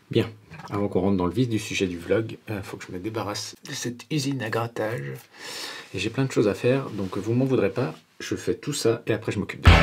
Bien, avant qu'on rentre dans le vif du sujet du vlog, il faut que je me débarrasse de cette usine à grattage. Et j'ai plein de choses à faire, donc vous m'en voudrez pas, je fais tout ça et après je m'occupe de ça.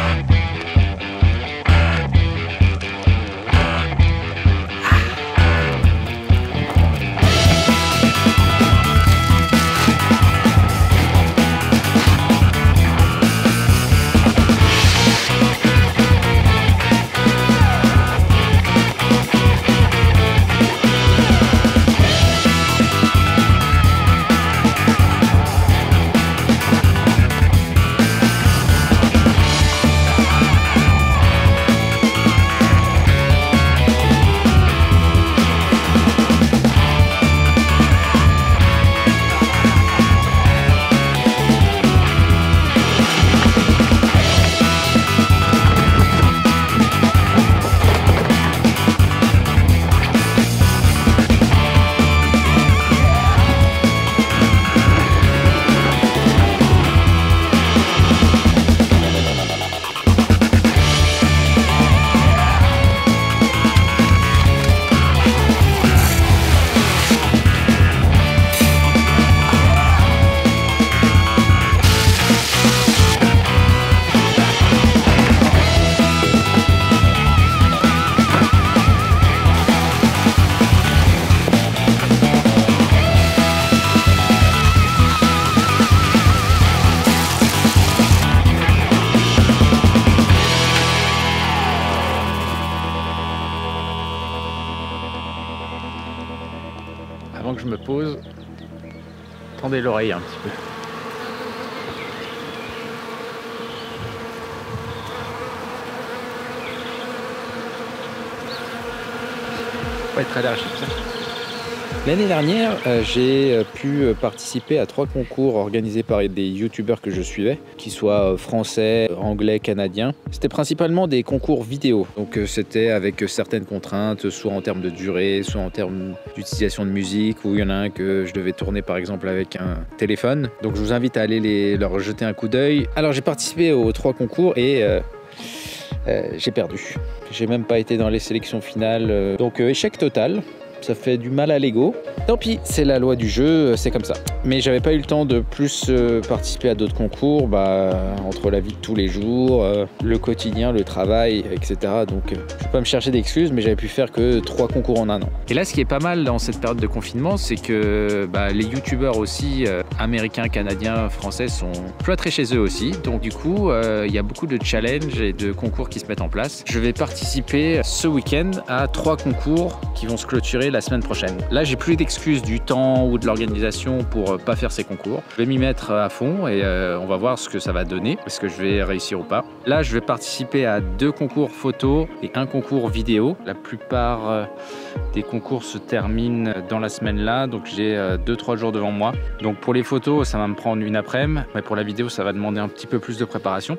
Avant que je me pose, tendez l'oreille un petit peu. Faut être allergique. L'année dernière, j'ai pu participer à 3 concours organisés par des youtubeurs que je suivais, qu'ils soient français, anglais, canadiens. C'était principalement des concours vidéo, donc c'était avec certaines contraintes, soit en termes de durée, soit en termes d'utilisation de musique, où il y en a un que je devais tourner par exemple avec un téléphone. Donc je vous invite à aller leur jeter un coup d'œil. Alors j'ai participé aux 3 concours et j'ai perdu. J'ai même pas été dans les sélections finales, donc échec total. Ça fait du mal à l'ego. Tant pis, c'est la loi du jeu, c'est comme ça. Mais j'avais pas eu le temps de plus participer à d'autres concours, entre la vie de tous les jours, le quotidien, le travail, etc. Donc je vais pas me chercher d'excuses, mais j'avais pu faire que 3 concours en un an. Et là, ce qui est pas mal dans cette période de confinement, c'est que les youtubeurs aussi, américains, canadiens, français, sont cloîtrés chez eux aussi. Donc du coup, il y a beaucoup de challenges et de concours qui se mettent en place. Je vais participer ce week-end à 3 concours qui vont se clôturer la semaine prochaine. Là, j'ai plus d'excuses du temps ou de l'organisation pour pas faire ces concours. Je vais m'y mettre à fond et on va voir ce que ça va donner, est-ce que je vais réussir ou pas. Là, je vais participer à 2 concours photo et 1 concours vidéo. La plupart des concours se terminent dans la semaine là, donc j'ai 2-3 jours devant moi. Donc pour les photos, ça va me prendre une après-midi, mais pour la vidéo, ça va demander un petit peu plus de préparation.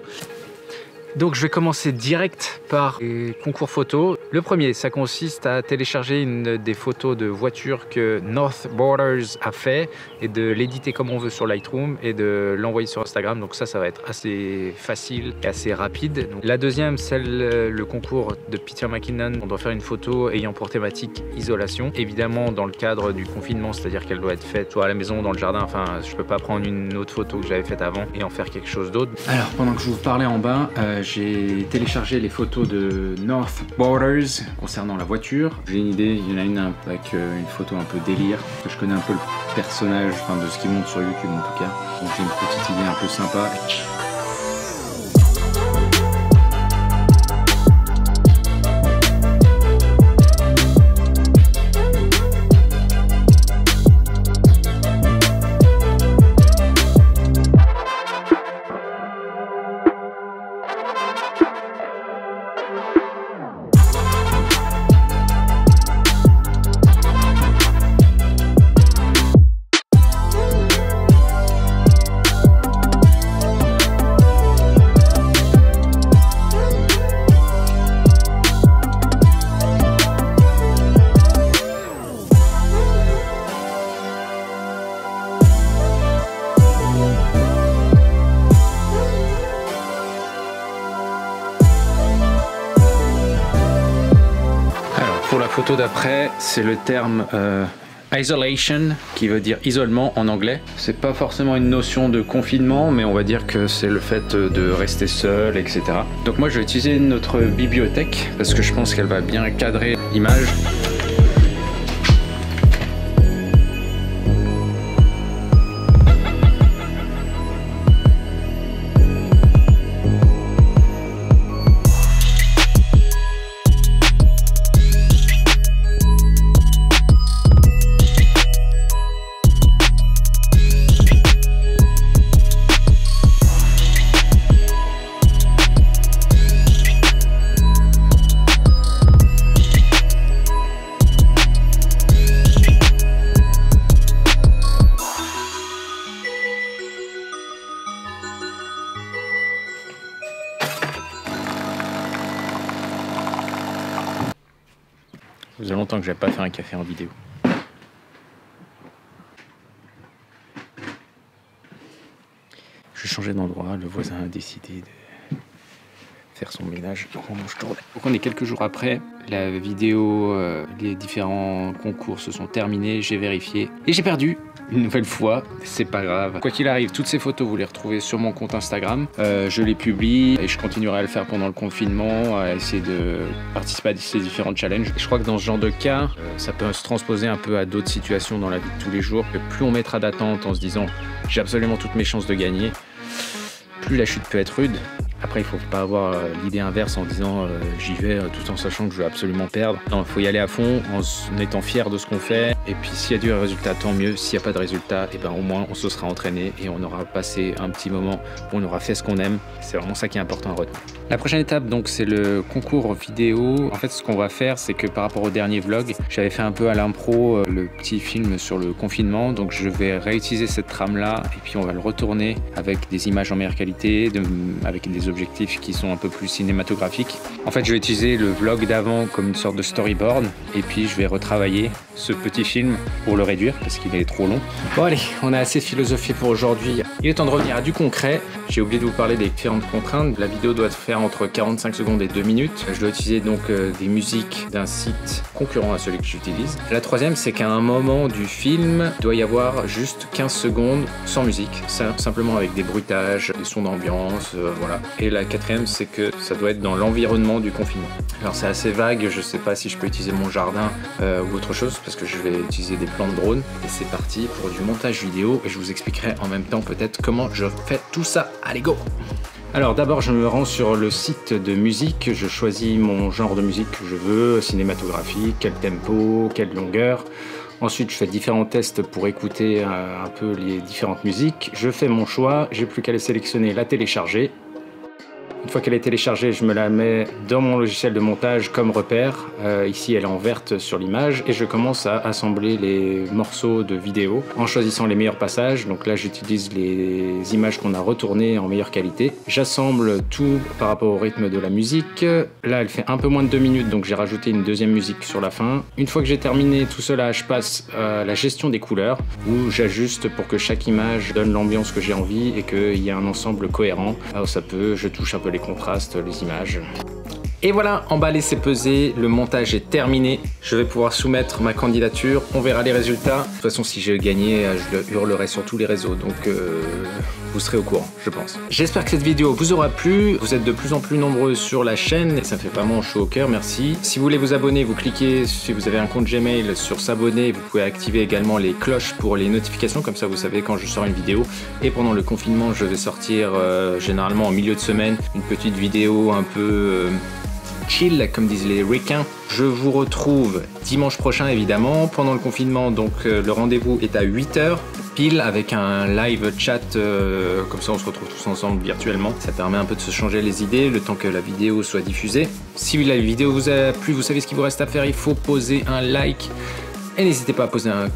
Donc je vais commencer direct par les concours photos. Le premier, ça consiste à télécharger une des photos de voiture que North Borders a fait et de l'éditer comme on veut sur Lightroom et de l'envoyer sur Instagram. Donc ça va être assez facile et assez rapide. Donc, la deuxième, c'est le concours de Peter McKinnon. On doit faire une photo ayant pour thématique isolation. Évidemment dans le cadre du confinement, c'est-à-dire qu'elle doit être faite soit à la maison, dans le jardin. Enfin, je peux pas prendre une autre photo que j'avais faite avant et en faire quelque chose d'autre. Alors pendant que je vous parlais en bas, j'ai téléchargé les photos de North Borders concernant la voiture. J'ai une idée, il y en a une avec une photo un peu délire. Je connais un peu le personnage, de ce qu'il montre sur YouTube en tout cas. Donc j'ai une petite idée un peu sympa. Photo d'après, c'est le terme isolation, qui veut dire isolement en anglais. C'est pas forcément une notion de confinement, mais on va dire que c'est le fait de rester seul, etc. Donc moi je vais utiliser notre bibliothèque parce que je pense qu'elle va bien cadrer l'image. Ça faisait longtemps que j'avais pas fait un café en vidéo. Je vais changer d'endroit, le voisin a décidé de faire son ménage. Donc on est quelques jours après, la vidéo, les différents concours se sont terminés, j'ai vérifié et j'ai perdu. Une nouvelle fois, c'est pas grave. Quoi qu'il arrive, toutes ces photos, vous les retrouvez sur mon compte Instagram. Je les publie et je continuerai à le faire pendant le confinement, à essayer de participer à ces différents challenges. Et je crois que dans ce genre de cas, ça peut se transposer un peu à d'autres situations dans la vie de tous les jours. Plus on mettra d'attente en se disant « j'ai absolument toutes mes chances de gagner », plus la chute peut être rude. Après, il ne faut pas avoir l'idée inverse en disant j'y vais tout en sachant que je vais absolument perdre. Non, il faut y aller à fond en étant fier de ce qu'on fait. Et puis s'il y a du résultat, tant mieux. S'il n'y a pas de résultat, et ben, au moins on se sera entraîné et on aura passé un petit moment où on aura fait ce qu'on aime. C'est vraiment ça qui est important à retenir. La prochaine étape, donc, c'est le concours vidéo. En fait, ce qu'on va faire, c'est que par rapport au dernier vlog, j'avais fait un peu à l'impro le petit film sur le confinement. Donc je vais réutiliser cette trame-là et puis on va le retourner avec des images en meilleure qualité, avec des objectifs qui sont un peu plus cinématographiques. En fait, je vais utiliser le vlog d'avant comme une sorte de storyboard et puis je vais retravailler ce petit film pour le réduire parce qu'il est trop long. Bon allez, on a assez philosophé pour aujourd'hui. Il est temps de revenir à du concret. J'ai oublié de vous parler des différentes contraintes. La vidéo doit se faire entre 45 secondes et 2 minutes. Je dois utiliser donc des musiques d'un site concurrent à celui que j'utilise. La troisième, c'est qu'à un moment du film, il doit y avoir juste 15 secondes sans musique, simplement avec des bruitages, des sons d'ambiance, voilà. Et la quatrième, c'est que ça doit être dans l'environnement du confinement. Alors c'est assez vague, je sais pas si je peux utiliser mon jardin ou autre chose parce que je vais utiliser des plans de drone. Et c'est parti pour du montage vidéo et je vous expliquerai en même temps peut-être comment je fais tout ça. Allez go! Alors d'abord je me rends sur le site de musique, je choisis mon genre de musique que je veux, cinématographique, quel tempo, quelle longueur. Ensuite je fais différents tests pour écouter un peu les différentes musiques. Je fais mon choix, j'ai plus qu'à les sélectionner, la télécharger. Une fois qu'elle est téléchargée, je me la mets dans mon logiciel de montage comme repère. Ici, elle est en verte sur l'image et je commence à assembler les morceaux de vidéo en choisissant les meilleurs passages. Donc là, j'utilise les images qu'on a retournées en meilleure qualité. J'assemble tout par rapport au rythme de la musique. Là, elle fait un peu moins de 2 minutes, donc j'ai rajouté une deuxième musique sur la fin. Une fois que j'ai terminé tout cela, je passe à la gestion des couleurs où j'ajuste pour que chaque image donne l'ambiance que j'ai envie et qu'il y ait un ensemble cohérent. Alors ça peut, je touche un peu les contrastes, les images. Et voilà, emballé, c'est pesé, le montage est terminé. Je vais pouvoir soumettre ma candidature, on verra les résultats. De toute façon, si j'ai gagné, je le hurlerai sur tous les réseaux, donc vous serez au courant, je pense. J'espère que cette vidéo vous aura plu. Vous êtes de plus en plus nombreux sur la chaîne et ça me fait vraiment chaud au cœur, merci. Si vous voulez vous abonner, vous cliquez, si vous avez un compte Gmail, sur s'abonner. Vous pouvez activer également les cloches pour les notifications, comme ça vous savez quand je sors une vidéo. Et pendant le confinement, je vais sortir généralement en milieu de semaine une petite vidéo un peu chill, comme disent les ricains. Je vous retrouve dimanche prochain évidemment pendant le confinement, donc le rendez-vous est à 8 h pile avec un live chat, comme ça on se retrouve tous ensemble virtuellement. Ça permet un peu de se changer les idées le temps que la vidéo soit diffusée. Si la vidéo vous a plu, vous savez ce qu'il vous reste à faire, il faut poser un like et n'hésitez pas à poser un...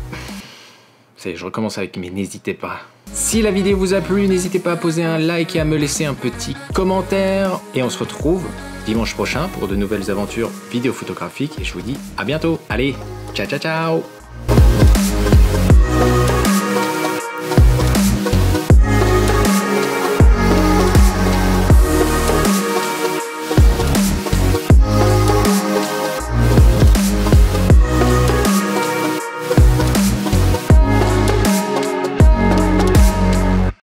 Ça y est, je recommence avec mais n'hésitez pas. Si la vidéo vous a plu, n'hésitez pas à poser un like et à me laisser un petit commentaire et on se retrouve dimanche prochain pour de nouvelles aventures vidéo photographiques et je vous dis à bientôt. Allez, ciao ciao ciao.